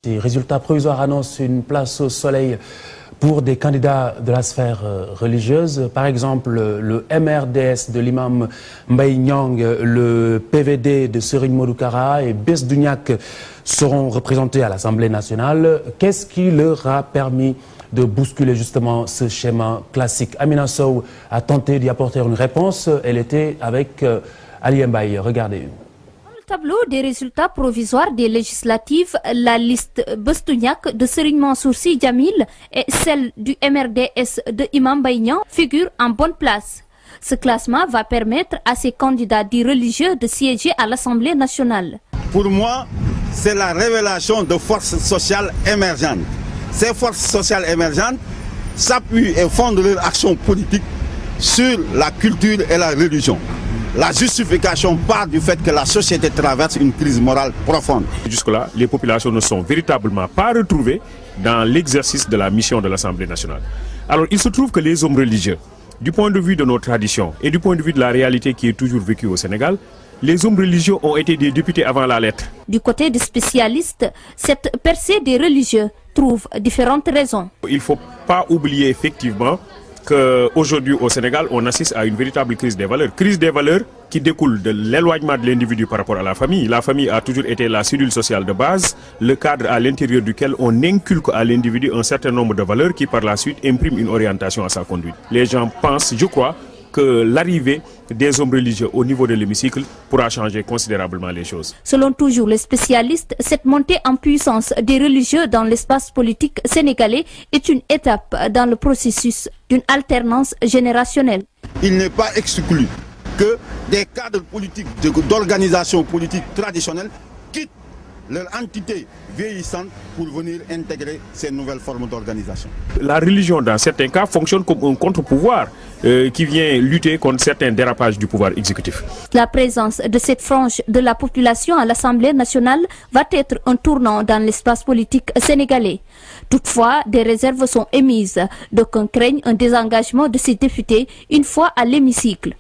Les résultats provisoires annoncent une place au soleil pour des candidats de la sphère religieuse. Par exemple, le MRDS de l'imam Mbaye Niang, le PVD de Serigne Modou Kara et Bess Duniak seront représentés à l'Assemblée nationale. Qu'est-ce qui leur a permis de bousculer justement ce schéma classique? Amina Sow a tenté d'y apporter une réponse. Elle était avec Ali Mbaye. Regardez. Tableau des résultats provisoires des législatives, la liste Bess Duniak de Serigne Mansour Sy Djamil et celle du MRDS de Imam Mbaye Niang figurent en bonne place. Ce classement va permettre à ces candidats dits religieux de siéger à l'Assemblée nationale. Pour moi, c'est la révélation de forces sociales émergentes. Ces forces sociales émergentes s'appuient et fondent leur action politique sur la culture et la religion. La justification part du fait que la société traverse une crise morale profonde. Jusque-là, les populations ne sont véritablement pas retrouvées dans l'exercice de la mission de l'Assemblée nationale. Alors, il se trouve que les hommes religieux, du point de vue de nos traditions et du point de vue de la réalité qui est toujours vécue au Sénégal, les hommes religieux ont été des députés avant la lettre. Du côté des spécialistes, cette percée des religieux trouve différentes raisons. Il ne faut pas oublier effectivement qu'aujourd'hui au Sénégal, on assiste à une véritable crise des valeurs. Crise des valeurs qui découle de l'éloignement de l'individu par rapport à la famille. La famille a toujours été la cellule sociale de base, le cadre à l'intérieur duquel on inculque à l'individu un certain nombre de valeurs qui par la suite impriment une orientation à sa conduite. Les gens pensent, je crois, que l'arrivée des hommes religieux au niveau de l'hémicycle pourra changer considérablement les choses. Selon toujours les spécialistes, cette montée en puissance des religieux dans l'espace politique sénégalais est une étape dans le processus d'une alternance générationnelle. Il n'est pas exclu que des cadres politiques, d'organisations politiques traditionnelles quittent leur entité vieillissante pour venir intégrer ces nouvelles formes d'organisation. La religion, dans certains cas, fonctionne comme un contre-pouvoir qui vient lutter contre certains dérapages du pouvoir exécutif. La présence de cette frange de la population à l'Assemblée nationale va être un tournant dans l'espace politique sénégalais. Toutefois, des réserves sont émises. D'aucuns craignent un désengagement de ces députés une fois à l'hémicycle.